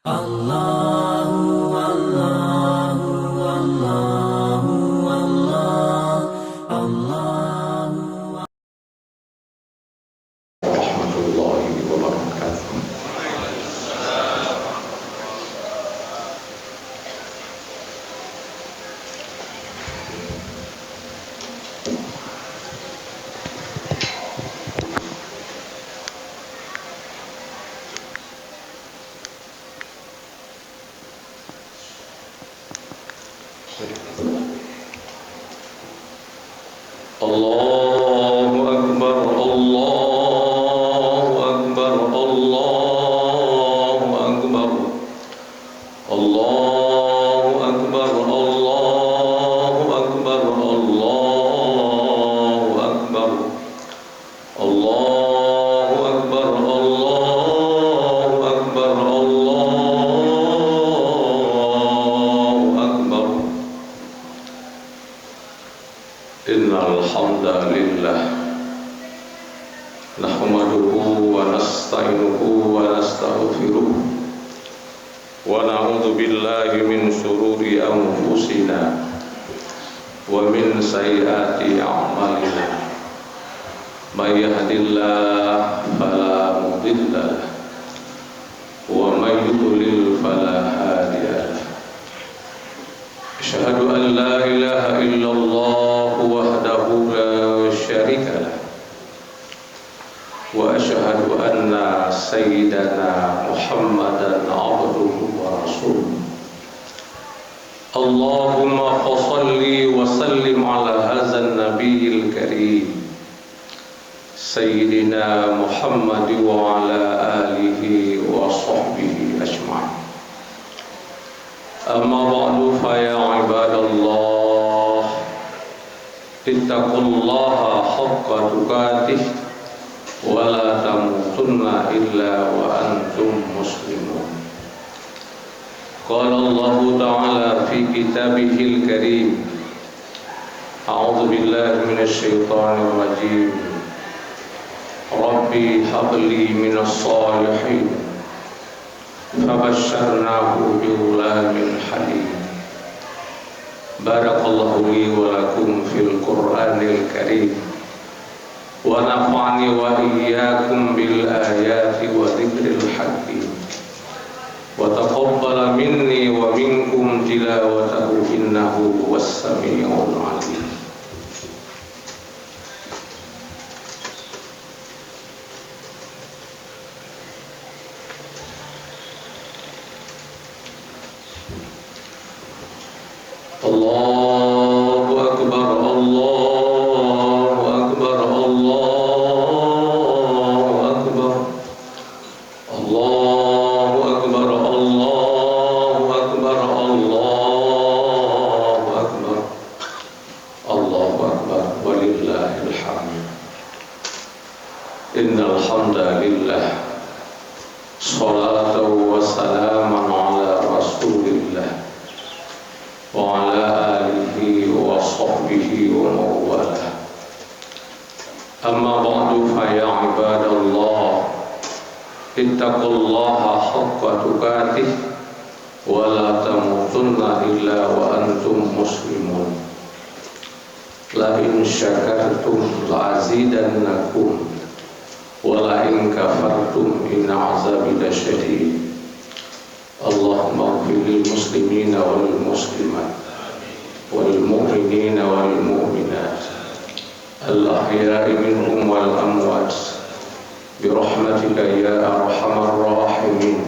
Allahu Allahu Allahu Allah Allahu Warahmatullahi wabarakatuh. Allahu Akbar, Allahu Akbar, Allahu Akbar, Allahu Akbar, Allahu Akbar, Allahu Akbar, Allahu Akbar, Allahu Akbar, Allahu Akbar. Innal hamdalillah nahmaduhu wa nasta'inuhu wa nastaghfiruh wa na'udzu billahi min shururi anfusina wa min sayyiati a'malina may yahdihillahu fala mudilla lahu wa may yudlil fala hadiya lahu. Asyhadu an la ilaha illallah wahdahu la syarika lah wa asyhadu anna sayyidana Muhammadan abduhu wa rasuluh. Allahumma shalli wa sallim ala hadzal nabiyil karim sayyidina Muhammad wa ala alihi wa sahbihi ajma'in. Amma ba'du fa ya ibadallah ittaqullaha haqqa tuqatih wa la tamutunna illa wa antum muslimun. Qala Allah ta'ala fi kitabihil karim a'udzu billahi minasy syaithanir rajim. Rabbi habli minas shalihin fabashsharnahu bighulamin halim. Barakallahu li wa lakum fil Qur'anil Karim wa nafa'ani wa iyyakum bil ayati wa dzikril hakim wa taqabbala minni wa minkum tilawatahu innahu huwas samiul alim. Allahu Akbar, Allahu Akbar, Allahu Akbar, Allahu Akbar, Allahu Akbar, Allahu Akbar, Allahu Akbar, walillahil hamd. Innal hamdalillah salatu wa salamun ala rasulillah wa ala alihi wa sahbihi wa mawalah. Amma ba'du fa ya ibadallah ittaqullaha haqqa tuqatih wa la tamutunna illa wa antum muslimun. La in syakartum la azidannakum wa la in kafartum inna azabi lasyadid. Allahumma ighfir lil muslimina wal muslimat wal mu'minina wal mu'minat al ahya'i minhum wal amwat bi rahmatika ya arhamar rahimin.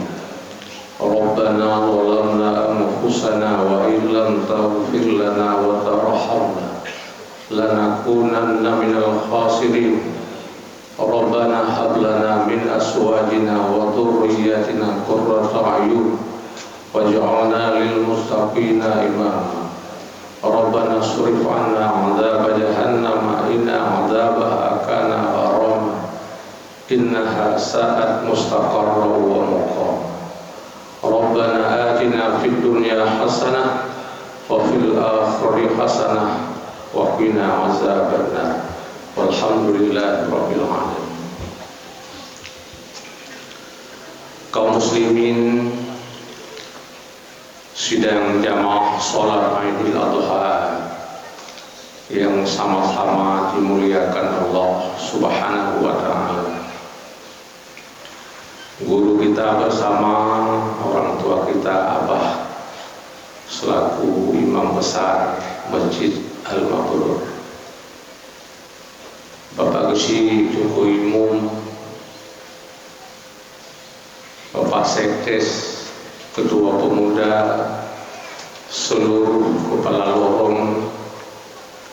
Rabbana zalamna anfusana wa illam taghfir lana wa tarhamna lanakunanna minal khasirin. Rabbana hab lana min azwajina wa dhurriyyatina qurrata a'yun waj'alna lil muttaqina imama. Rabbana shrif 'anna 'adzaba jahannam inna 'adzabaha kana gharama innaha sa'at mustaqarra wa muqama. Rabbana atina fid dunya hasanah wa fil akhirati hasanah wa qina 'adzabannar. Walhamdulillahi rabbil alamin. Kaum muslimin sidang jamaah sholat Idul Adha yang sama-sama dimuliakan Allah Subhanahu wa Ta'ala. Guru kita bersama orang tua kita, Abah selaku imam besar Masjid Al-Mabrur, Bapak Gesi Joko Imum, Bapak Sekdes, Ketua Pemuda, seluruh kepala lorong,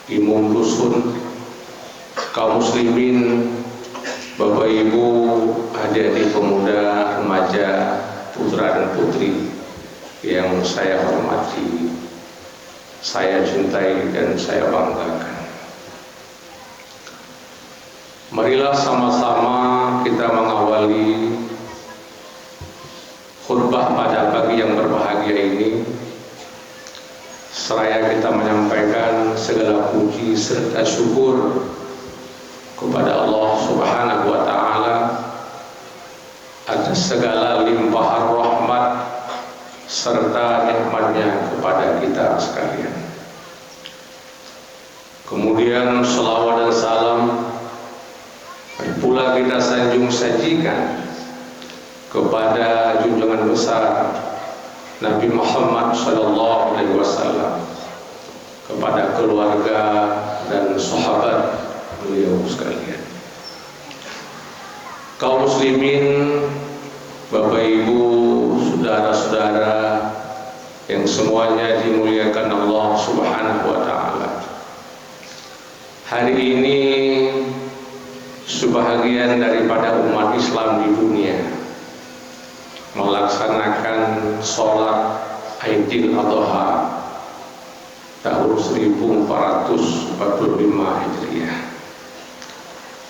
imam dusun, kaum muslimin, Bapak Ibu, adik-adik pemuda, remaja, putra dan putri yang saya hormati, saya cintai dan saya banggakan. Marilah sama-sama kita mengawali khutbah pada pagi yang berbahagia ini, seraya kita menyampaikan segala puji serta syukur kepada Allah Subhanahu wa Ta'ala atas segala limpahan rahmat serta nikmatnya kepada kita sekalian. Kemudian selawat dan salam pula kita sanjung sajikan kepada junjungan besar Nabi Muhammad SAW, kepada keluarga dan sahabat beliau sekalian. Kaum muslimin, Bapak Ibu, saudara-saudara yang semuanya dimuliakan Allah Subhanahu wa Ta'ala. Hari ini sebahagian daripada umat Islam di dunia melaksanakan sholat Idul Adha tahun 1445 Hijriah.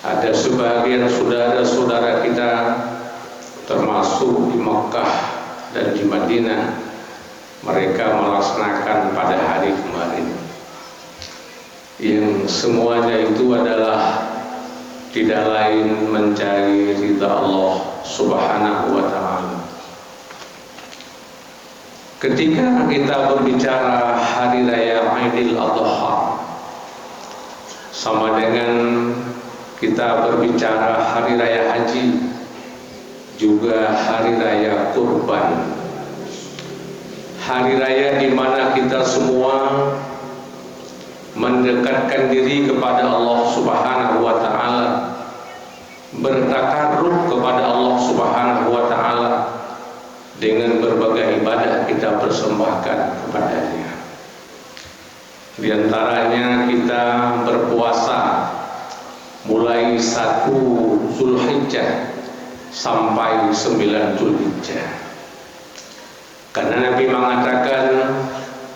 Ada sebagian saudara-saudara kita termasuk di Mekah dan di Madinah, mereka melaksanakan pada hari kemarin, yang semuanya itu adalah tidak lain mencari ridha Allah Subhanahu wa Ta'ala. Ketika kita berbicara hari raya Idul Adha, sama dengan kita berbicara hari raya haji, juga hari raya kurban. Hari raya di mana kita semua mendekatkan diri kepada Allah Subhanahu wa Ta'ala, bertakarrub kepada Allah Subhanahu wa Ta'ala dengan berbagai ibadah kita persembahkan kepadanya. Di antaranya kita berpuasa mulai 1 Zulhijjah sampai 9 Zulhijjah, karena Nabi mengatakan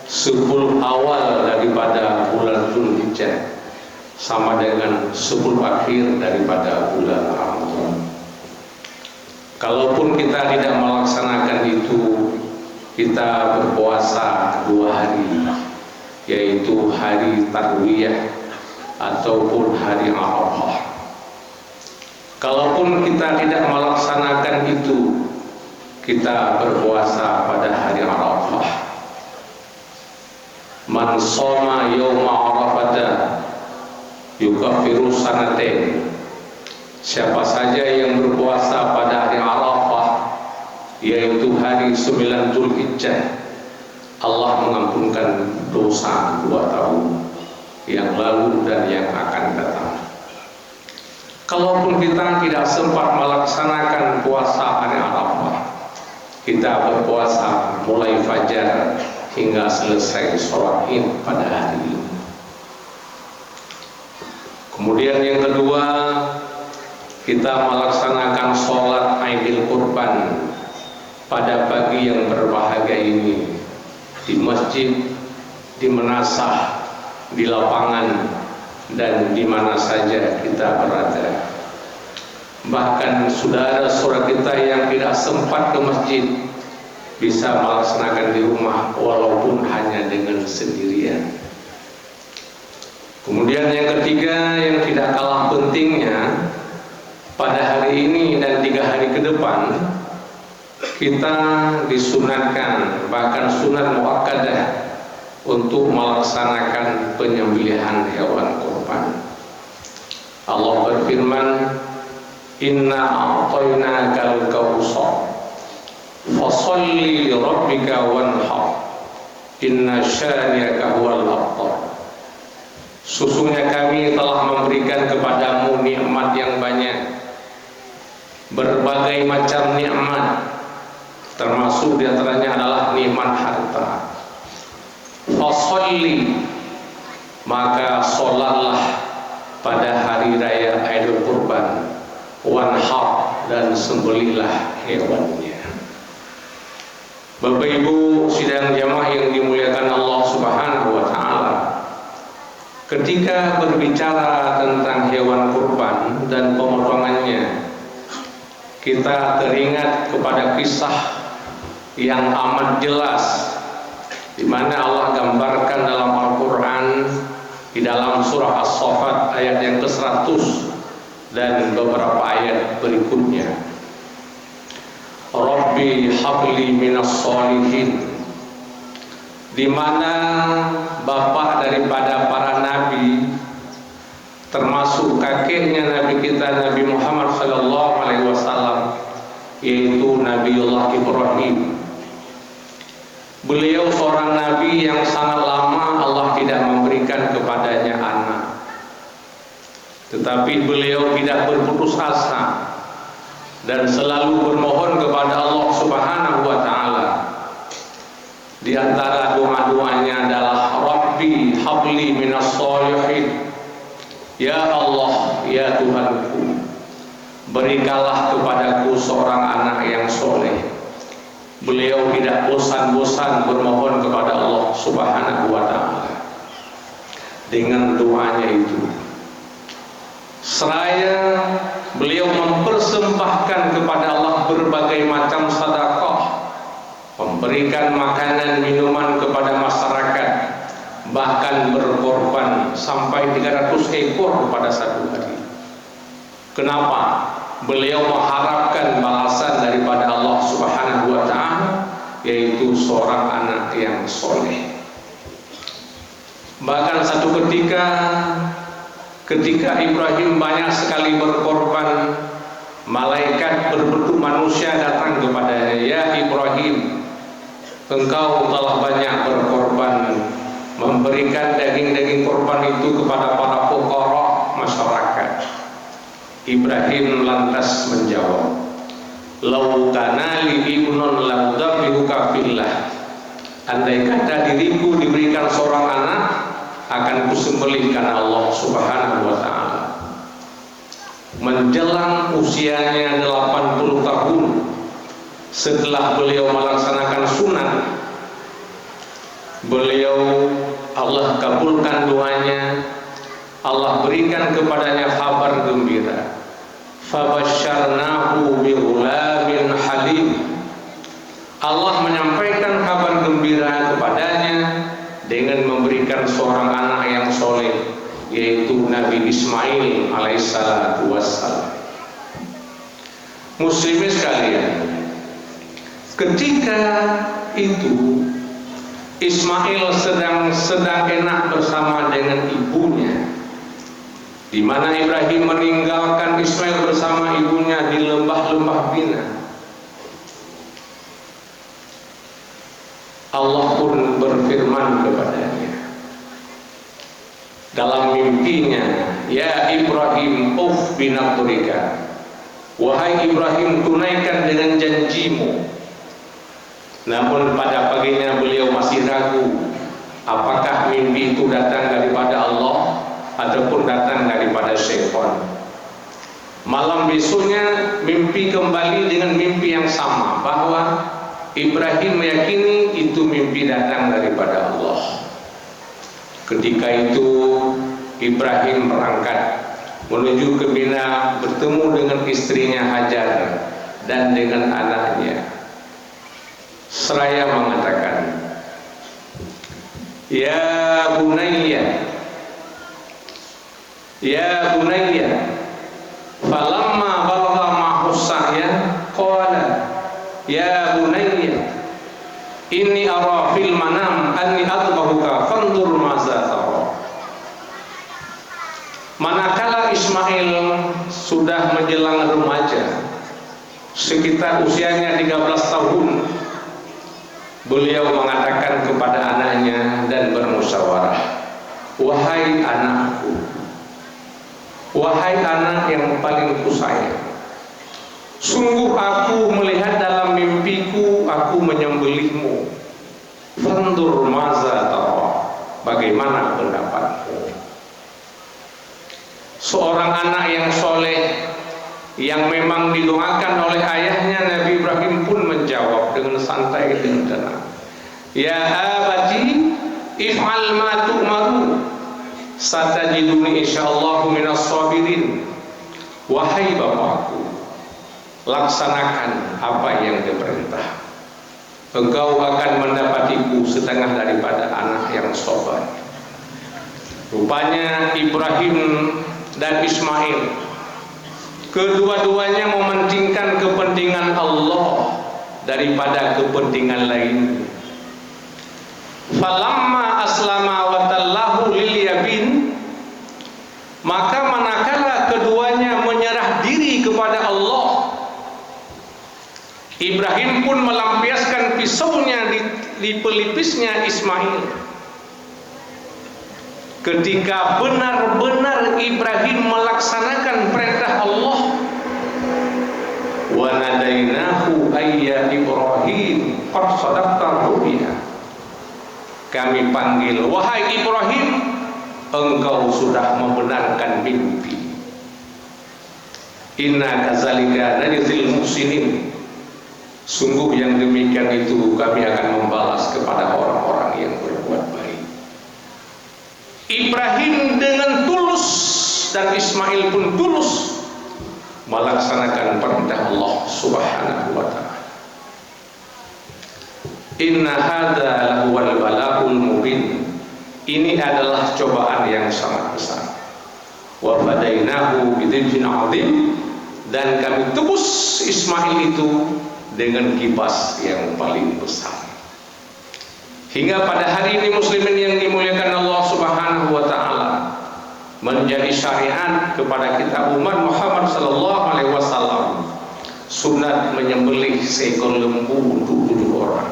10 awal daripada bulan Zulhijjah sama dengan 10 akhir daripada bulan Ramadan. Kalaupun kita tidak melaksanakan itu, kita berpuasa 2 hari, yaitu hari Tarwiyah ataupun hari Arafah. Kalaupun kita tidak melaksanakan itu, kita berpuasa pada hari Arafah. Man shoma yawma Arafata yukaffiru sanatain. Siapa saja yang berpuasa pada hari Arafah, yaitu hari 9 Zulhijjah, Allah mengampunkan dosa 2 tahun yang lalu dan yang akan datang. Kalaupun kita tidak sempat melaksanakan puasa hari Arafah, kita berpuasa mulai fajar hingga selesai sholat Id pada hari ini. Kemudian yang kedua, kita melaksanakan sholat Idul Kurban pada pagi yang berbahagia ini di masjid, di menasah, di lapangan, dan di mana saja kita berada. Bahkan saudara-saudara kita yang tidak sempat ke masjid bisa melaksanakan di rumah walaupun hanya dengan sendirian. Kemudian yang ketiga yang tidak kalah pentingnya, pada hari ini dan 3 hari ke depan kita disunatkan, bahkan sunat muakkadah, untuk melaksanakan penyembelihan hewan kurban. Allah berfirman, Inna a'tainakal kautsar fasholli li rabbika wanhar inna syani'aka huwal abtar. Sesungguhnya kami telah memberikan kepadamu nikmat yang banyak, berbagai macam nikmat, termasuk diantaranya adalah nikmat harta. Fasholli, maka sholatlah pada hari raya Idul Kurban, wanhar, dan sembelihlah hewannya. Bapak Ibu sidang jamaah yang dimuliakan Allah Subhanahu wa taala, ketika berbicara tentang hewan kurban dan pemotongannya, kita teringat kepada kisah yang amat jelas di mana Allah gambarkan dalam Al-Qur'an di dalam surah As-Saffat ayat yang ke-100 dan beberapa ayat berikutnya. Rabbi habli minas sholihin, di mana bapak daripada para nabi, termasuk kakeknya Nabi kita Nabi Muhammad SAW, yaitu Nabiullah Ibrahim. Beliau seorang nabi yang sangat lama Allah tidak memberikan kepadanya anak, tetapi beliau tidak berputus asa dan selalu bermohon kepada Allah Subhanahu wa taala. Di antara doa-doanya adalah Rabbi habli minas sholihin, ya Allah, ya Tuhanku, berikanlah kepadaku seorang anak yang soleh. Beliau tidak bosan-bosan bermohon kepada Allah Subhanahu wa taala dengan doanya itu. Seraya beliau mempersembahkan kepada Allah berbagai macam sedekah, memberikan makanan minuman kepada masyarakat, bahkan berkorban sampai 300 ekor pada satu hari. Kenapa? Beliau mengharapkan balasan daripada Allah Subhanahu wa taala, yaitu seorang anak yang soleh. Bahkan satu ketika Ibrahim banyak sekali berkorban, malaikat berbentuk manusia datang kepadanya, ya Ibrahim, engkau telah banyak berkorban, memberikan daging-daging korban itu kepada para fuqara masyarakat. Ibrahim lantas menjawab, lau kana li ibnun lam dhabihuka fillah, andai kata diriku diberikan seorang anak, akan kusembelihkan Allah Subhanahu wa taala. Menjelang usianya 80 tahun setelah beliau melaksanakan sunat, beliau Allah kabulkan doanya. Allah berikan kepadanya kabar gembira. Fabasyarnahu bighulamin halim. Allah menyampaikan kabar gembira kepadanya dengan memberikan seorang anak yang soleh, yaitu Nabi Ismail alaihissalatu wassalam. Muslimin sekalian, ketika itu Ismail sedang enak bersama dengan ibunya, di mana Ibrahim meninggalkan Ismail bersama ibunya di lembah-lembah Bina. Allah pun berfirman kepadanya dalam mimpinya, ya Ibrahim, uf binaqrika, wahai Ibrahim, tunaikan dengan janjimu. Namun pada paginya beliau masih ragu, apakah mimpi itu datang daripada Allah ataupun datang daripada syaitan. Malam besoknya mimpi kembali dengan mimpi yang sama, bahwa Ibrahim meyakini itu mimpi datang daripada Allah. Ketika itu Ibrahim berangkat menuju ke Mina, bertemu dengan istrinya Hajar dan dengan anaknya. Seraya mengatakan, ya bunayya, falamma balagha ma'hu sa'ya qala ya Inni ara fil manam anni adbahuka fanzur maza tara. Manakala Ismail sudah menjelang remaja, sekitar usianya 13 tahun, beliau mengatakan kepada anaknya dan bermusyawarah, wahai anakku, wahai anak yang paling kusayang, sungguh aku melihat dalam mimpiku aku menyembelihmu. Fandur maza tara, bagaimana pendapatmu? Seorang anak yang soleh, yang memang didoakan oleh ayahnya, Nabi Ibrahim pun menjawab dengan santai dan tenang, ya abati if'al ma tu'maru satajiduni insyaallahu minas sabirin. Wahai bapakku, laksanakan apa yang diperintah, engkau akan mendapatiku setengah daripada anak yang sabar. Rupanya Ibrahim dan Ismail, kedua-duanya mementingkan kepentingan Allah daripada kepentingan lain. Falamma aslama wa tallahu lil yabin, maka manakala keduanya menyerah diri kepada Allah, Ibrahim pun melampiaskan pisaunya di pelipisnya Ismail. Ketika benar-benar Ibrahim melaksanakan perintah Allah, wa nadainahu ayya Ibrahim qad sadaqta ru'ya, kami panggil, wahai Ibrahim, engkau sudah membenarkan mimpi. Inna kadzalika najzil muhsinin, sungguh yang demikian itu kami akan membalas kepada orang-orang yang berbuat baik. Ibrahim dengan tulus dan Ismail pun tulus melaksanakan perintah Allah Subhanahu wa ta'ala. Inna hadza lahuwal bala'ul mubin, ini adalah cobaan yang sangat besar. Wa fadainahu bidzibhin 'adzim, dan kami tebus Ismail itu dengan kibas yang paling besar. Hingga pada hari ini muslimin yang dimuliakan Allah Subhanahu wa ta'ala, menjadi syariat kepada kita umat Muhammad sallallahu alaihi wasallam sunat menyembelih seekor lembu untuk 7 orang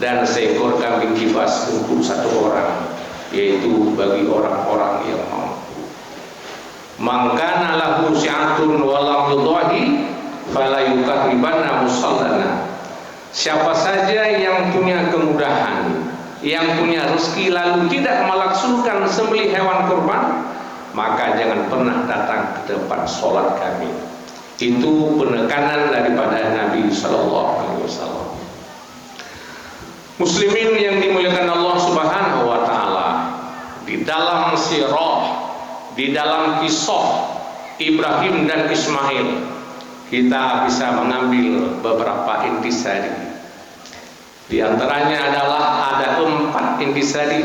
dan seekor kambing kibas untuk 1 orang, yaitu bagi orang-orang yang mampu. Mangkana lahu si'atun wa lam yudahi fala yukarribanna musallana. Siapa saja yang punya kemudahan, yang punya rezeki lalu tidak melaksanakan sembelih hewan kurban, maka jangan pernah datang ke depan sholat kami. Itu penekanan daripada Nabi Sallallahu Alaihi Wasallam. Muslimin yang dimuliakan Allah Subhanahu Wa Taala, di dalam sirah, di dalam kisah Ibrahim dan Ismail, kita bisa mengambil beberapa intisari. Di antaranya adalah ada 4 intisari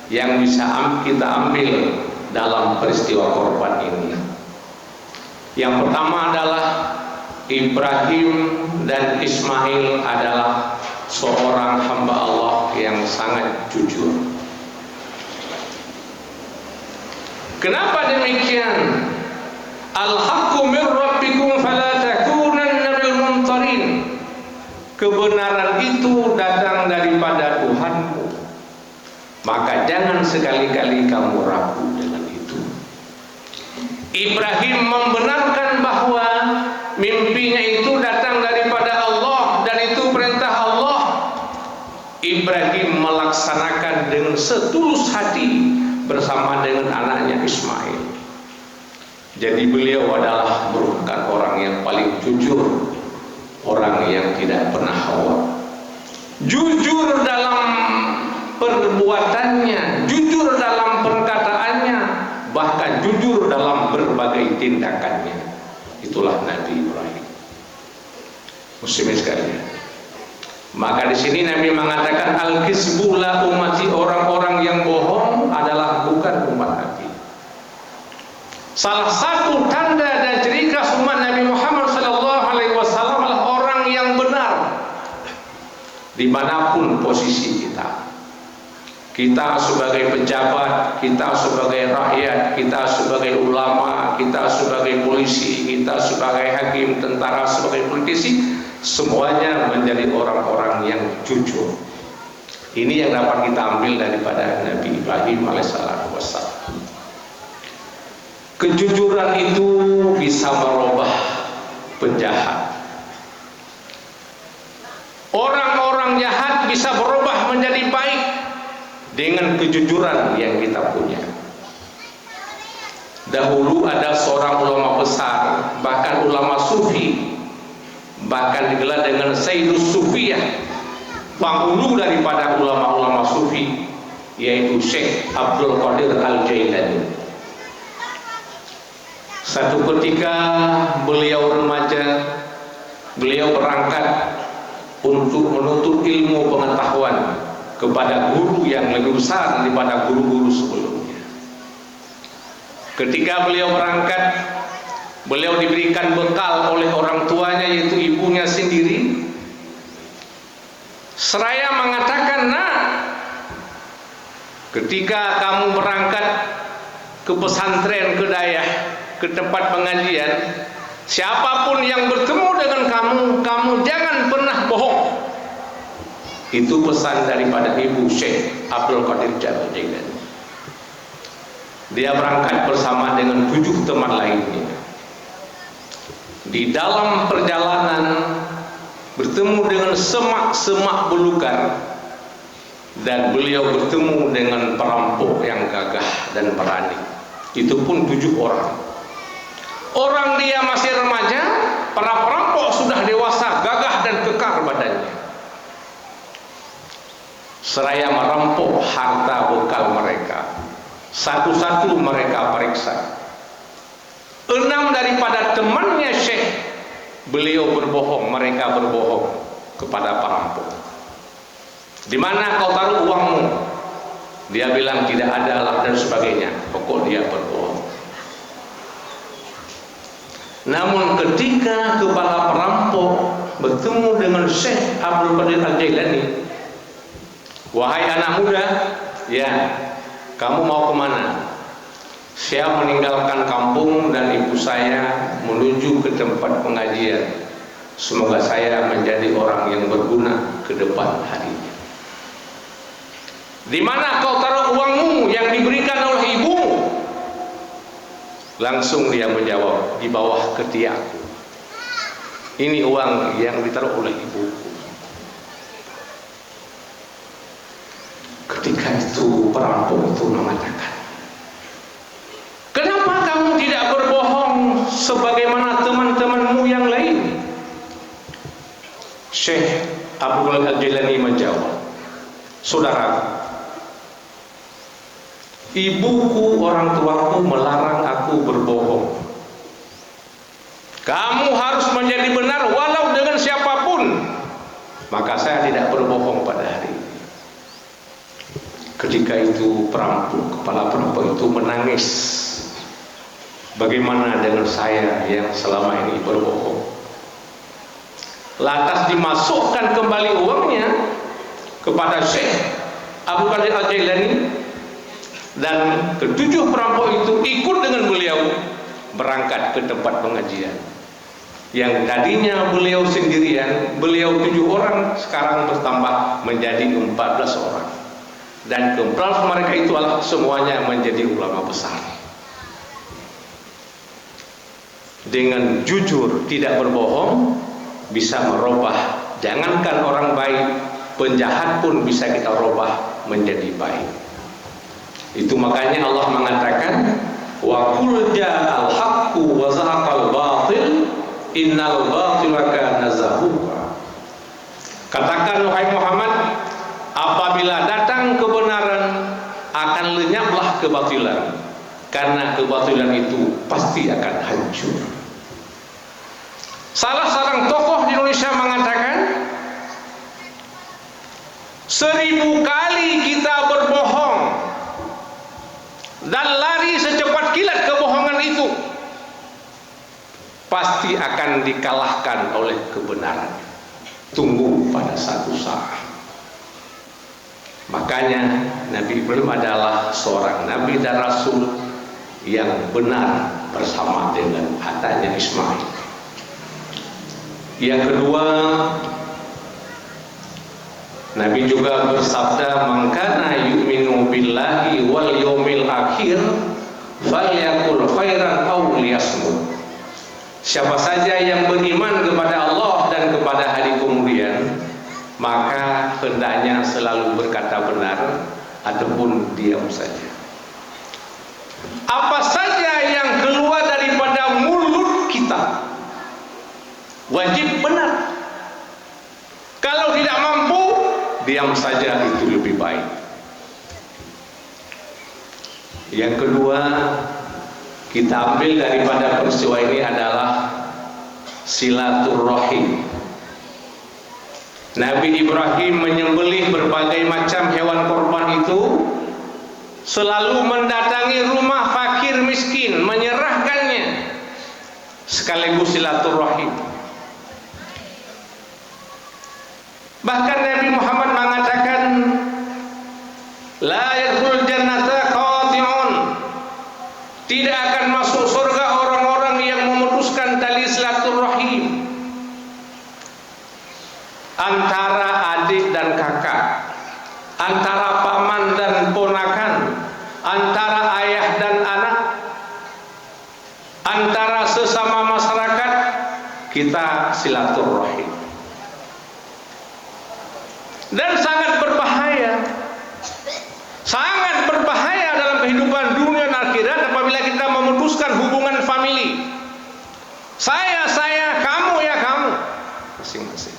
yang bisa kita ambil dalam peristiwa korban ini. Yang pertama adalah Ibrahim dan Ismail adalah seorang hamba Allah yang sangat jujur. Kenapa demikian? Al-haqqu min rabbikum fala takunanna minal mumtarin. Kebenaran itu datang daripada Tuhanmu, maka jangan sekali-kali kamu ragu dengan itu. Ibrahim membenarkan bahwa mimpinya itu datang daripada Allah dan itu perintah Allah. Ibrahim melaksanakan dengan setulus hati bersama dengan anaknya Ismail. Jadi beliau adalah merupakan orang yang paling jujur, orang yang tidak pernah hawa. Jujur dalam perbuatannya, jujur dalam perkataannya, bahkan jujur dalam berbagai tindakannya. Itulah Nabi Ibrahim. Muslimin sekalian. Maka di sini Nabi mengatakan al-kizbu la ummati, orang-orang yang bohong adalah bukan umat Nabi. Salah satu tanda dan ciri khas umat Nabi Muhammad sallallahu alaihi wasallam adalah orang yang benar. dimanapun posisi kita. Kita sebagai pejabat, kita sebagai rakyat, kita sebagai ulama, kita sebagai polisi, kita sebagai hakim, tentara, sebagai politisi, semuanya menjadi orang-orang yang jujur. Ini yang dapat kita ambil daripada Nabi Ibrahim alaihissalam. Kejujuran itu bisa merubah penjahat. Orang-orang jahat bisa berubah menjadi baik dengan kejujuran yang kita punya. Dahulu ada seorang ulama besar, bahkan ulama sufi, bahkan digelar dengan Sayyidus Sufiyah, penghulu daripada ulama-ulama sufi, yaitu Syekh Abdul Qadir Al-Jailani. Satu ketika beliau remaja, beliau berangkat untuk menuntut ilmu pengetahuan kepada guru yang lebih besar daripada guru-guru sebelumnya. Ketika beliau berangkat, beliau diberikan bekal oleh orang tuanya, yaitu ibunya sendiri. Seraya mengatakan, "Nak, ketika kamu berangkat ke pesantren, ke dayah, ke tempat pengajian, siapapun yang bertemu dengan kamu jangan pernah bohong." Itu pesan daripada ibu Syekh Abdul Qadir Jailani. Dia berangkat bersama dengan 7 teman lainnya. Di dalam perjalanan bertemu dengan semak-semak belukar, dan beliau bertemu dengan perampok yang gagah dan berani. Itu pun 7 orang. Orang dia masih remaja, para perampok sudah dewasa, gagah dan kekar badannya. Seraya merampok harta bekal mereka, satu-satu mereka periksa. 6 daripada temannya Syekh, beliau berbohong, mereka berbohong kepada perampok. "Di mana kau taruh uangmu?" Dia bilang tidak ada lah dan sebagainya. Pokok dia berbohong. Namun ketika kepala perampok bertemu dengan Syekh Abdul Qadir Al-Jailani, "Wahai anak muda, ya, kamu mau kemana?" "Saya meninggalkan kampung dan ibu saya menuju ke tempat pengajian. Semoga saya menjadi orang yang berguna ke depan harinya." "Di mana kau taruh uangmu yang diberikan oleh ibumu?" Langsung dia menjawab, "Di bawah ketiakku. Ini uang yang ditaruh oleh ibuku." Ketika itu perampok itu mengatakan, "Kenapa kamu tidak berbohong sebagaimana teman-temanmu yang lain?" Syekh Abdul Qadir Al-Jailani menjawab, "Saudara, ibuku, orang tuaku melarang aku berbohong. Kamu harus menjadi benar walau dengan siapapun. Maka saya tidak berbohong pada hari ini." Ketika itu kepala perampok itu menangis. "Bagaimana dengan saya yang selama ini berbohong?" Lantas dimasukkan kembali uangnya kepada Syekh Abdul Qadir Al-Jailani, dan ke-7 perampok itu ikut dengan beliau berangkat ke tempat pengajian. Yang tadinya beliau sendirian, beliau 7 orang, sekarang bertambah menjadi 14 orang. Dan ke-14 mereka itu adalah semuanya menjadi ulama besar. Dengan jujur, tidak berbohong, bisa merubah, jangankan orang baik, penjahat pun bisa kita rubah menjadi baik. Itu makanya Allah mengatakan, "Wa qul ja'al haqqu wa zahaqal batil innal batila kana zahuqa." Katakan wahai Muhammad, apabila datang kebenaran akan lenyaplah kebatilan, karena kebatilan itu pasti akan hancur. Salah seorang tokoh di Indonesia mengatakan, 1000 kali kita berbohong dan lari secepat kilat kebohongan itu, pasti akan dikalahkan oleh kebenaran. Tunggu pada satu saat. Makanya Nabi Ibrahim adalah seorang Nabi dan Rasul yang benar bersama dengan anaknya Ismail. Yang kedua, Nabi juga bersabda, "Man kana yu'minu billahi wal yawmil akhir falyakul khairan aw liyasmut." Siapa saja yang beriman kepada Allah dan kepada hari kemudian, maka hendaknya selalu berkata benar ataupun diam saja. Apa saja yang keluar daripada mulut kita wajib benar. Kalau tidak mampu, diam saja, itu lebih baik. Yang kedua, kita ambil daripada peristiwa ini adalah silaturahim. Nabi Ibrahim menyembelih berbagai macam hewan korban itu, selalu mendatangi rumah fakir miskin, menyerahkannya, sekaligus silaturahim. Bahkan Nabi Muhammad mengatakan, la yadkhulul jannata qati'un, tidak akan masuk surga orang-orang yang memutuskan tali silaturahim antara adik dan kakak, antara paman dan ponakan, antara ayah dan anak, antara sesama masyarakat, kita silaturahim. Dan sangat berbahaya dalam kehidupan dunia dan akhirat apabila kita memutuskan hubungan famili. Saya, kamu ya kamu, masing-masing.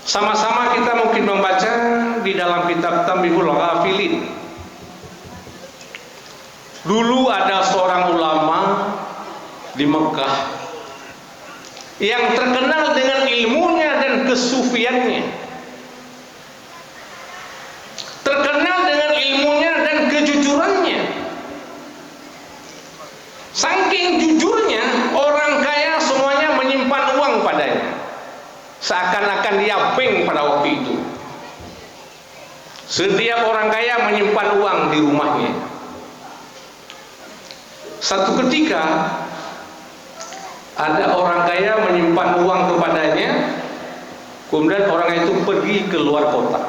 Sama-sama kita mungkin membaca di dalam kitab Tanbihul Ghafilin. Dulu ada seorang ulama di Mekah yang terkenal dengan ilmunya dan kesufiannya, terkenal dengan ilmunya dan kejujurannya. Saking jujurnya, orang kaya semuanya menyimpan uang padanya, seakan-akan dia bank pada waktu itu. Setiap orang kaya menyimpan uang di rumahnya. Satu ketika ada orang kaya menyimpan uang kepadanya, kemudian orang itu pergi ke luar kota.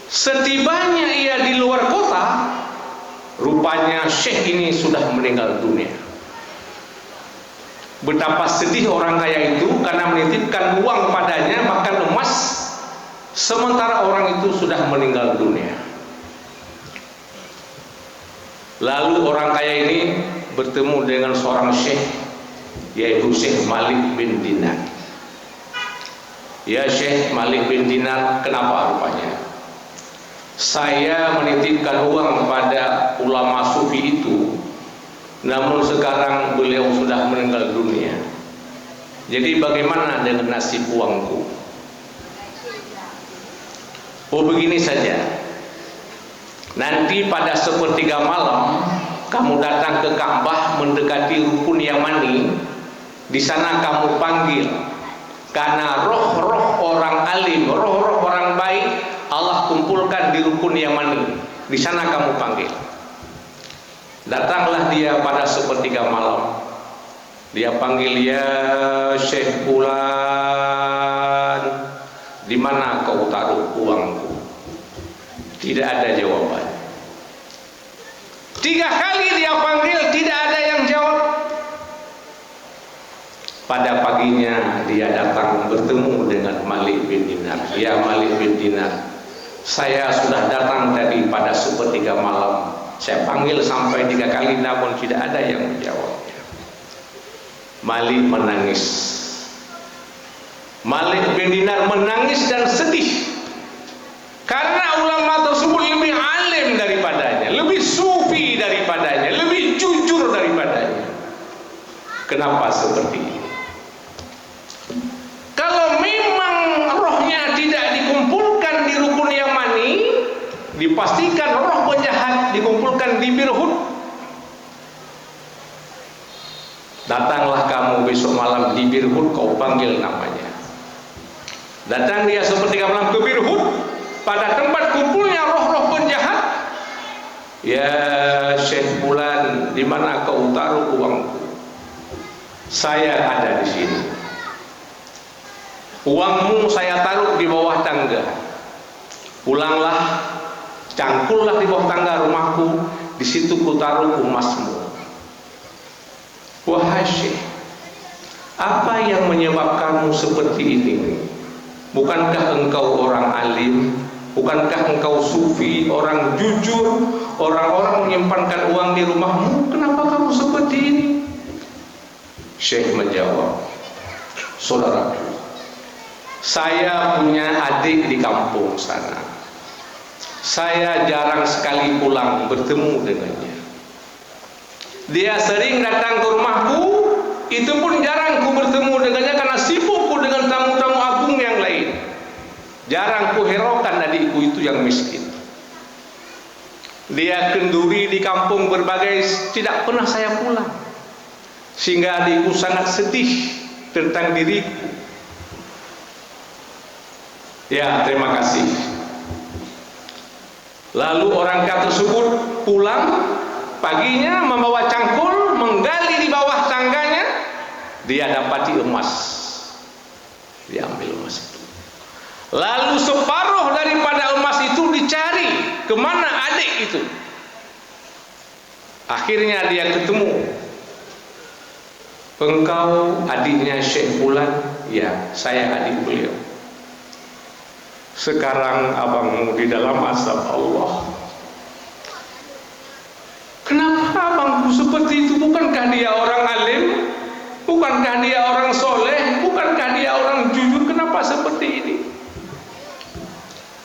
Setibanya ia di luar kota, rupanya syekh ini sudah meninggal dunia. Betapa sedih orang kaya itu karena menitipkan uang padanya, bahkan emas, sementara orang itu sudah meninggal dunia. Lalu orang kaya ini bertemu dengan seorang syekh, yaitu Syekh Malik bin Dinar. Ya Syekh Malik bin Dinar, kenapa rupanya? Saya menitipkan uang pada ulama sufi itu, namun sekarang beliau sudah meninggal dunia. Jadi bagaimana dengan nasib uangku? Oh, begini saja. Nanti pada sepertiga malam kamu datang ke Ka'bah mendekati rukun Yamani. Di sana kamu panggil, karena roh-roh orang alim, roh-roh orang baik Allah kumpulkan di rukun Yamani. Di sana kamu panggil. Datanglah dia pada sepertiga malam. Dia panggil, ya Syekh Fulan, di mana kau taruh uangku? Tidak ada jawaban. 3 kali dia panggil, tidak ada yang jawab. Pada paginya dia datang bertemu dengan Malik bin Dinar. Ya Malik bin Dinar, saya sudah datang tadi pada sepertiga malam. Saya panggil sampai 3 kali, namun tidak ada yang menjawab. Malik menangis. Malik bin Dinar menangis dan sedih, karena ulama tersebut lebih alim daripadanya, lebih sufi daripadanya, lebih jujur daripadanya. Kenapa seperti ini? Kalau memang rohnya tidak dikumpulkan di rukun Yamani, dipastikan roh penjahat dikumpulkan di Birhut. Datanglah kamu besok malam di Bir Hud, kau panggil namanya. Datang dia sepertiga malam ke Bir Hud, pada tempat kumpulnya roh-roh penjahat. Ya Syekh Fulan, di mana kau taruh uangku? Saya ada di sini. Uangmu saya taruh di bawah tangga. Pulanglah, cangkullah di bawah tangga rumahku, di situ ku taruh emasmu. Wahai Syekh, apa yang menyebabkanmu seperti ini? Bukankah engkau orang alim? Bukankah engkau sufi, orang jujur, orang-orang menyimpankan uang di rumahmu? Kenapa kamu seperti ini? Syekh menjawab, saudaraku, saya punya adik di kampung sana. Saya jarang sekali pulang bertemu dengannya. Dia sering datang ke rumahku, itu pun jarang ku bertemu dengannya karena sibukku dengan tamu-tamu agung yang lain. Jarang ku hiraukan adikku itu yang miskin. Dia kenduri di kampung berbagai, tidak pernah saya pulang, sehingga adikku sangat sedih tentang diriku. Ya, terima kasih. Lalu orang kaya tersebut pulang paginya membawa cangkul, menggali di bawah tangganya, dia dapati emas. Dia ambil emas itu. Lalu separuh daripada emas itu dicari, kemana adik itu. Akhirnya dia ketemu. Engkau adiknya Syekh Fulan? Ya, saya adik beliau. Sekarang abangmu di dalam azab Allah. Kenapa abangku seperti itu? Bukankah dia orang alim? Bukankah dia orang soleh? Bukankah dia orang jujur? Kenapa seperti ini?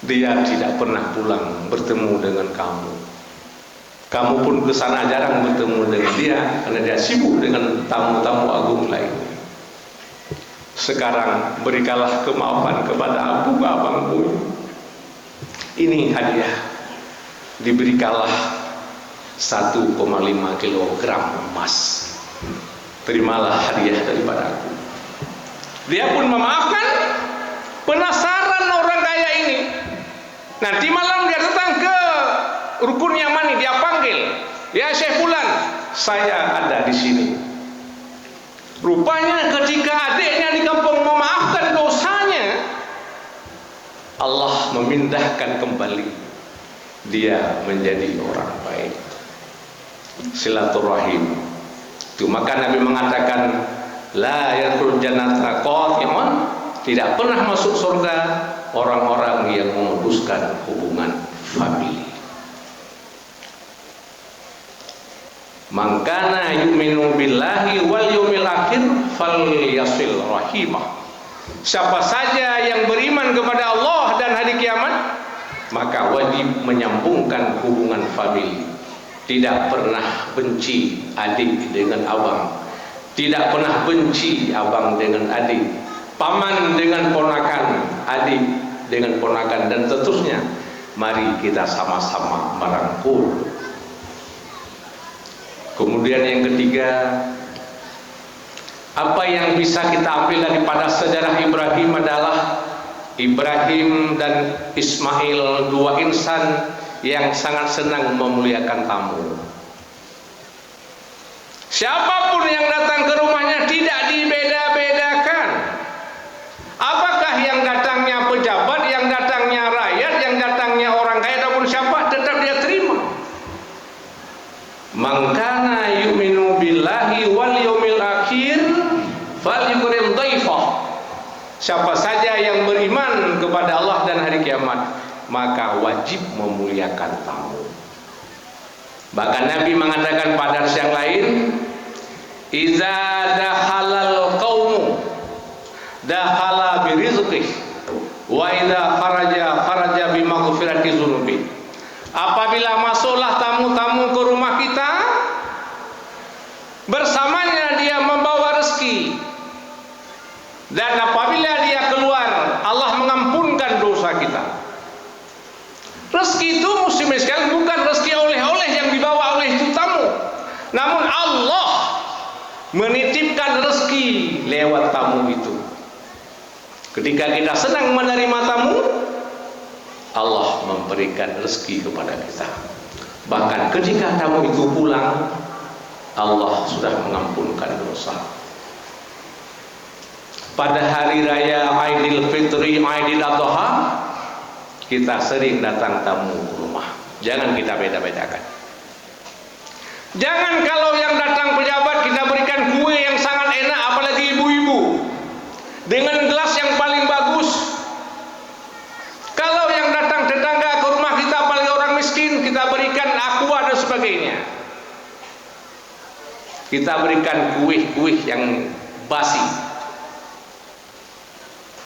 Dia tidak pernah pulang bertemu dengan kamu. Kamu pun ke sana jarang bertemu dengan dia karena dia sibuk dengan tamu-tamu agung lainnya. Sekarang berikanlah kemaafan kepada abangmu. Ini hadiah. Diberikanlah 1,5 kilogram emas. Terimalah hadiah daripada aku. Dia pun memaafkan. Penasaran orang kaya ini. Nanti malam dia datang ke rukun Yamani, dia panggil, ya Syekh Fulan, saya ada di sini. Rupanya ketika adiknya di kampung memaafkan dosanya, Allah memindahkan kembali dia menjadi orang baik. Silaturahim. Itu maka Nabi mengatakan, la yadkhulul jannata qati'un, tidak pernah masuk surga orang-orang yang memutuskan hubungan famili. Man kana yu'minu billahi wal yawmil akhir falyasil rahimah. Siapa saja yang beriman kepada Allah dan hari kiamat, maka wajib menyambungkan hubungan famili. Tidak pernah benci adik dengan abang, tidak pernah benci abang dengan adik, paman dengan ponakan, adik dengan ponakan, dan seterusnya. Mari kita sama-sama merangkul. Kemudian yang ketiga, apa yang bisa kita ambil daripada sejarah Ibrahim adalah Ibrahim dan Ismail, dua insan yang sangat senang memuliakan tamu. Siapapun yang datang ke rumahnya tidak dibeda-bedakan. Apakah yang datangnya pejabat, yang datangnya rakyat, yang datangnya orang kaya ataupun siapa, tetap dia terima. Man kana yu'minu billahi wal yawmil akhir falyukrim dhaifah. Siapa saja yang beriman kepada Allah dan hari kiamat, maka wajib memuliakan tamu. Bahkan Nabi mengatakan pada yang lain, iza dakhalal qaumu dakhala birizqih wa idza kharaja bimaghfirati dzunubi. Apabila masuklah tamu-tamu ke rumah kita, bersamanya dia membawa rezeki, dan apabila dia keluar, Allah mengampunkan dosa kita. Rezeki itu muslim sekali bukan rezeki oleh-oleh yang dibawa oleh itu tamu, namun Allah menitip memberikan rezeki lewat tamu itu. Ketika kita senang menerima tamu, Allah memberikan rezeki kepada kita. Bahkan ketika tamu itu pulang, Allah sudah mengampunkan dosa. Pada hari raya Aidil Fitri, Aidil Adha, kita sering datang tamu ke rumah. Jangan kita beda-bedakan. Jangan kalau yang datang pejabat kita berikan kue yang sangat enak, apalagi ibu-ibu, dengan gelas yang paling bagus. Kalau yang datang tetangga ke rumah kita, apalagi orang miskin, kita berikan aqua dan sebagainya. Kita berikan kue-kue yang basi.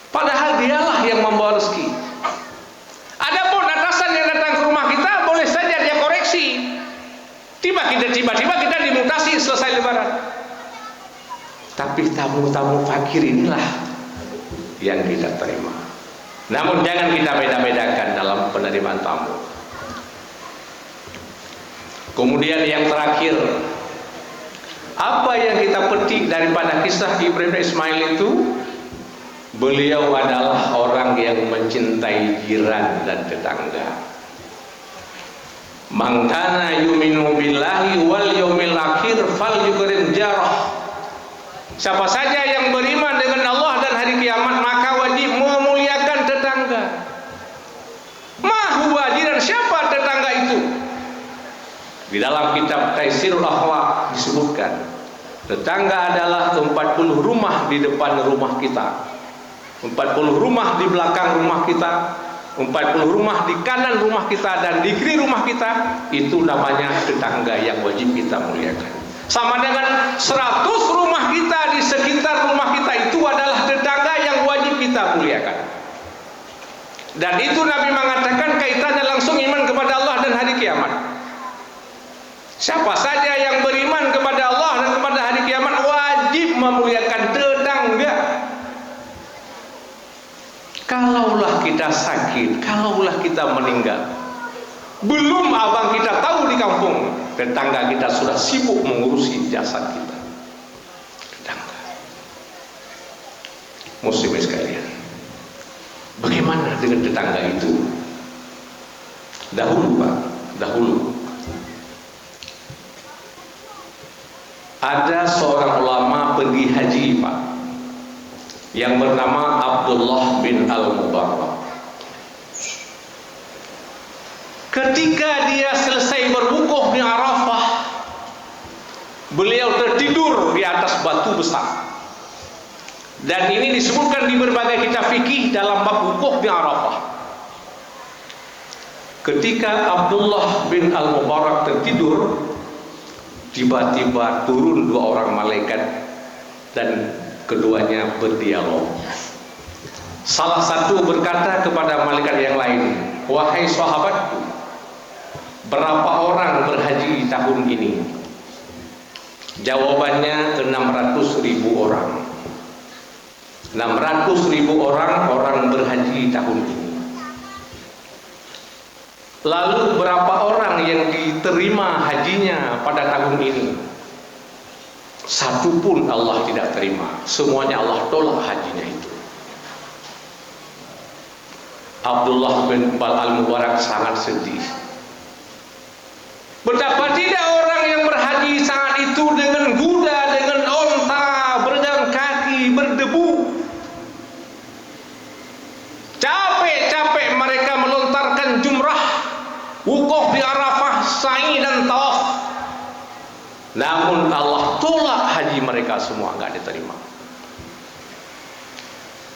Padahal dialah yang membawa rezeki. Adapun atasan yang datang ke rumah kita, boleh saja dia koreksi. Tiba-tiba kita dimutasi selesai lebaran. Tapi tamu-tamu fakir inilah yang kita terima. Namun jangan kita beda-bedakan dalam penerimaan tamu. Kemudian yang terakhir, apa yang kita petik daripada kisah Ibrahim Ismail itu? Beliau adalah orang yang mencintai jiran dan tetangga. Man kana yu'minu billahi wal yaumil akhir falyukrim jarah. Siapa saja yang beriman dengan Allah dan hari kiamat, maka wajib memuliakan tetangga. Mahu jiran, siapa tetangga itu? Di dalam kitab Taisirul Akhlaq disebutkan, tetangga adalah 40 rumah di depan rumah kita, 40 rumah di belakang rumah kita, 40 rumah di kanan rumah kita, dan di kiri rumah kita. Itu namanya tetangga yang wajib kita muliakan. Sama dengan 100 rumah kita di sekitar rumah kita, itu adalah tetangga yang wajib kita muliakan. Dan itu Nabi mengatakan kaitannya langsung iman kepada Allah dan hari kiamat. Siapa saja yang beriman kepada Allah dan kepada hari kiamat wajib memuliakan tetangga. Kalaulah kita sakit, kalaulah kita meninggal, belum abang kita tahu di kampung, tetangga kita sudah sibuk mengurusi jasad kita. Tetangga. Muslimin sekalian, bagaimana dengan tetangga itu? Dahulu Pak, dahulu ada seorang ulama pergi haji Pak, yang bernama Abdullah bin Al-Mubarak. Ketika dia selesai berwukuf di Arafah, beliau tertidur di atas batu besar. Dan ini disebutkan di berbagai kitab fikih dalam bab wukuf di Arafah. Ketika Abdullah bin Al-Mubarak tertidur, tiba-tiba turun 2 orang malaikat dan keduanya berdialog. Salah satu berkata kepada malaikat yang lain, "Wahai sahabatku, berapa orang berhaji tahun ini?" Jawabannya 600.000 orang. 600.000 orang berhaji tahun ini. Lalu berapa orang yang diterima hajinya pada tahun ini? Satu pun Allah tidak terima. Semuanya Allah tolak hajinya itu. Abdullah bin Al-Mubarak sangat sedih. Betapa tidak orang yang berhaji saat itu dengan kuda, dengan onta, berjalan kaki, berdebu. Capek-capek mereka melontarkan jumrah, wukuf di Arafah, sa'i dan tawaf. Namun Allah tolak haji mereka semua, enggak diterima.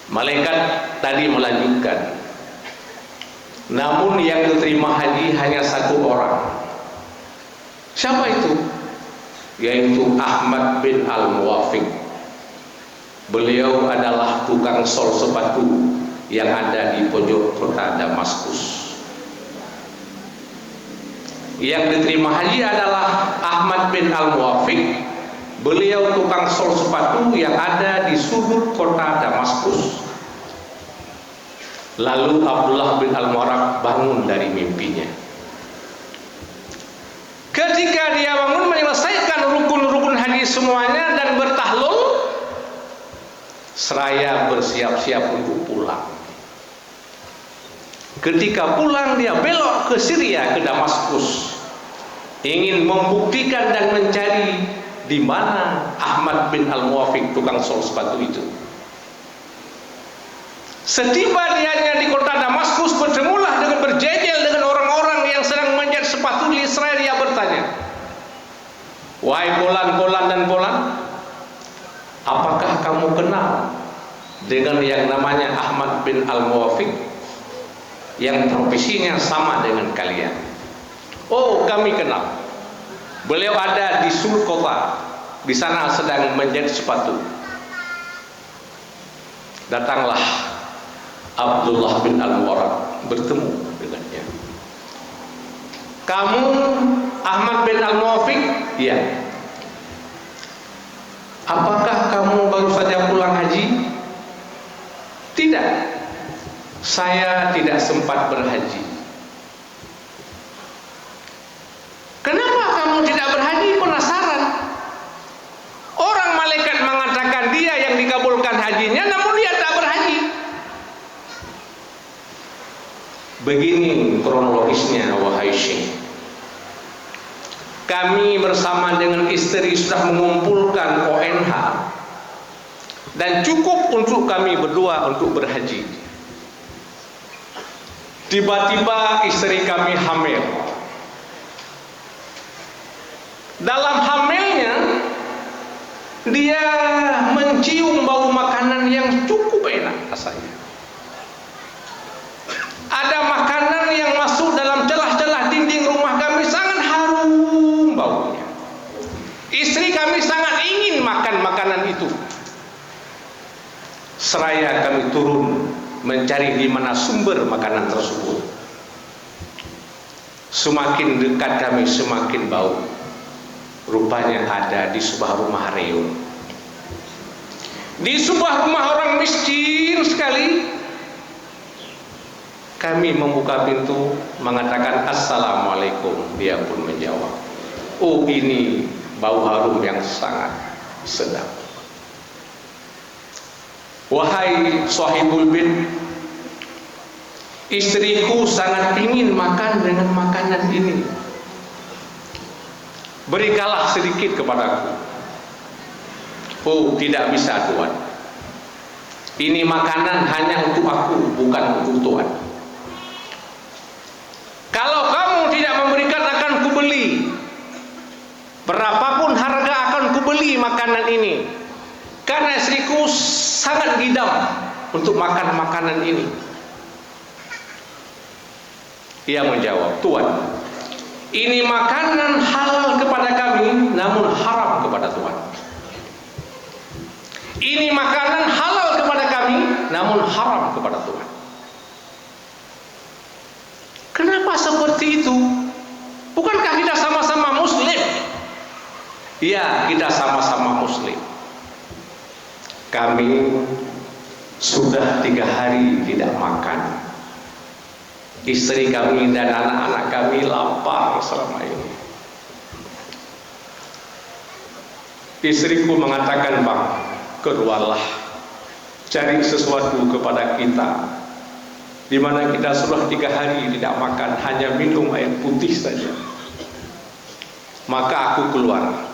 Malaikat tadi melanjutkan, namun yang diterima haji hanya 1 orang. Siapa itu? Yaitu Ahmad bin Al-Muwafiq. Beliau adalah tukang sol sepatu yang ada di pojok kota Damaskus. Yang diterima haji adalah Ahmad bin Al-Muwafiq. Beliau tukang sol sepatu yang ada di sudut kota Damaskus. Lalu Abdullah bin Al-Mubarak bangun dari mimpinya. Ketika dia bangun menyelesaikan rukun-rukun haji semuanya dan bertahlul, seraya bersiap-siap untuk pulang. Ketika pulang dia belok ke Syria, ke Damaskus, ingin membuktikan dan mencari di mana Ahmad bin Al-Muwafiq, tukang sol sepatu itu. Setiba dianya di kota Damaskus, bertemulah dengan berjejel dengan orang-orang yang sedang menjahit sepatu di Israel. Dia bertanya, "Wahai Polan dan Polan, apakah kamu kenal dengan yang namanya Ahmad bin Al-Muwafiq yang profesinya sama dengan kalian?" "Oh, kami kenal. Beliau ada di Sul kota, di sana sedang menjahit sepatu." Datanglah Abdullah bin Al-Mubarak bertemu dengannya. "Kamu Ahmad bin Al-Muwafiq?" "Iya." "Apakah kamu baru saja pulang haji?" "Tidak, saya tidak sempat berhaji." "Kenapa kamu tidak berhaji?" "Penasaran. Orang malaikat mengatakan dia yang dikabulkan hajinya, namun dia tak berhaji." Begini kronologisnya, wahai Syekh. Kami bersama dengan istri sudah mengumpulkan ONH dan cukup untuk kami berdua untuk berhaji. Tiba-tiba istri kami hamil. Dalam hamilnya dia mencium bau makanan yang cukup enak rasanya. Ada makanan yang masuk dalam celah-celah dinding rumah kami, sangat harum baunya. Istri kami sangat ingin makan makanan itu. Seraya kami turun mencari di mana sumber makanan tersebut. Semakin dekat kami semakin bau. Rupanya ada di sebuah rumah reun. Di sebuah rumah orang miskin sekali. Kami membuka pintu, mengatakan "Assalamualaikum." Dia pun menjawab, "Oh, ini bau harum yang sangat sedap." "Wahai sahibul bait, istriku sangat ingin makan dengan makanan ini. Berikanlah sedikit kepadaku." "Oh, tidak bisa, Tuan. Ini makanan hanya untuk aku, bukan untuk Tuan. Kalau kamu tidak memberikan, akan kubeli. Berapapun harga akan kubeli makanan ini. Karena istriku sangat ngidam untuk makan makanan ini." Ia menjawab, "Tuan, ini makanan halal kepada kami, namun haram kepada Tuan. Ini makanan halal kepada kami, namun haram kepada Tuan." "Kenapa seperti itu? Bukankah kita sama-sama muslim?" "Ya, kita sama-sama muslim. Kami sudah 3 hari tidak makan. Istri kami dan anak-anak kami lapar selama ini." Istriku mengatakan, "Bang, keluarlah, cari sesuatu kepada kita, di mana kita sudah 3 hari tidak makan, hanya minum air putih saja." Maka aku keluar.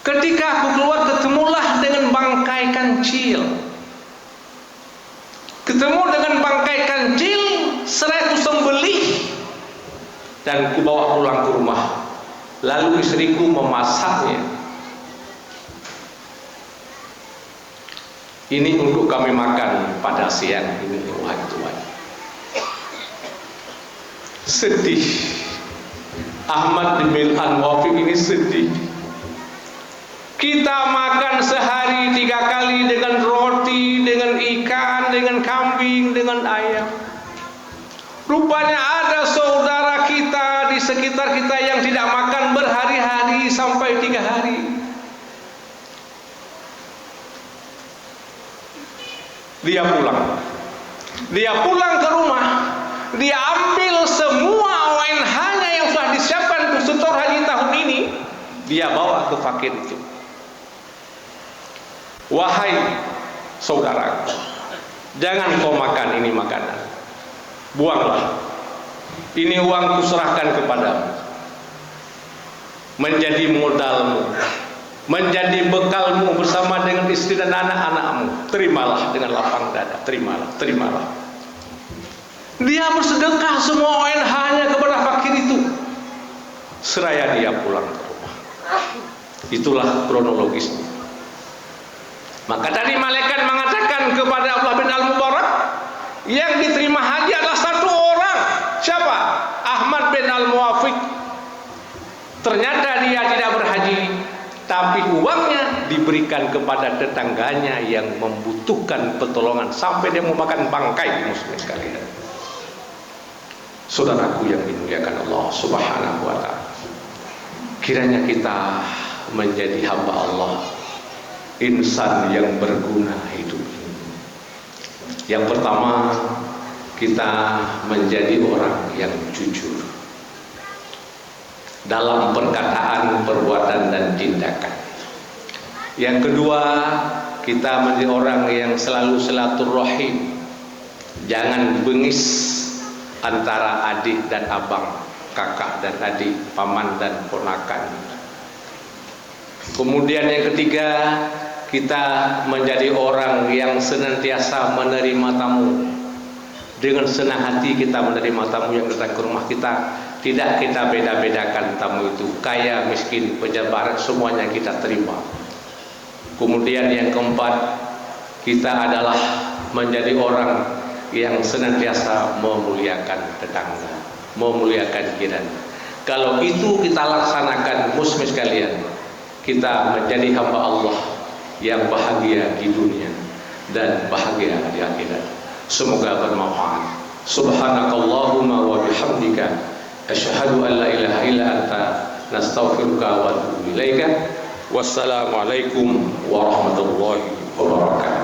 Ketika aku keluar, ketemulah dengan bangkai kancil. Ketemu dengan bangkai kancil, seraya ku sembelih dan ku bawa pulang ke rumah. Lalu istriku memasaknya. Ini untuk kami makan pada siang ini, wahai Tuhan. Sedih. Ahmad bin Al-Muwafiq ini sedih. Kita makan sehari 3 kali dengan roti, dengan ikan, dengan kambing, dengan ayam. Rupanya ada saudara kita di sekitar kita yang tidak makan berhari-hari sampai 3 hari. Dia pulang ke rumah. Dia ambil semua ONH-nya yang sudah disiapkan untuk setor haji tahun ini. Dia bawa ke fakir itu. wahai saudaraku, jangan kau makan ini makanan, buanglah. Ini uang kuserahkan kepadamu, menjadi modalmu, menjadi bekalmu bersama dengan istri dan anak-anakmu. Terimalah dengan lapang dada, terimalah. Dia bersedekah semua ONH-nya kepada fakir itu, seraya dia pulang ke rumah. Itulah kronologisnya. Maka tadi malaikat mengatakan kepada Abdullah bin Al-Mubarak, yang diterima haji adalah satu orang. Siapa? Ahmad bin Al-Muwafiq. Ternyata dia tidak berhaji, tapi uangnya diberikan kepada tetangganya yang membutuhkan pertolongan sampai dia mau makan bangkai, muslim sekalian. Saudaraku yang dimuliakan Allah Subhanahu wa ta'ala, kiranya kita menjadi hamba Allah, insan yang berguna hidup ini. Yang pertama, kita menjadi orang yang jujur dalam perkataan, perbuatan, dan tindakan. Yang kedua, kita menjadi orang yang selalu silaturahim. Jangan bengis antara adik dan abang, kakak dan adik, paman dan ponakan. Kemudian yang ketiga, kita menjadi orang yang senantiasa menerima tamu. Dengan senang hati kita menerima tamu yang datang ke rumah kita. Tidak kita beda-bedakan tamu itu, kaya, miskin, pejabat, semuanya kita terima. Kemudian yang keempat, kita adalah menjadi orang yang senantiasa memuliakan tetangga, memuliakan jiran. Kalau itu kita laksanakan, muslim sekalian, kita menjadi hamba Allah yang bahagia di dunia dan bahagia di akhirat. Semoga bermanfaat. Subhanakallahumma wa bihamdika asyhadu an la ilaha illa anta nastaghfiruka wa atubu ilaika. Wassalamualaikum warahmatullahi wabarakatuh.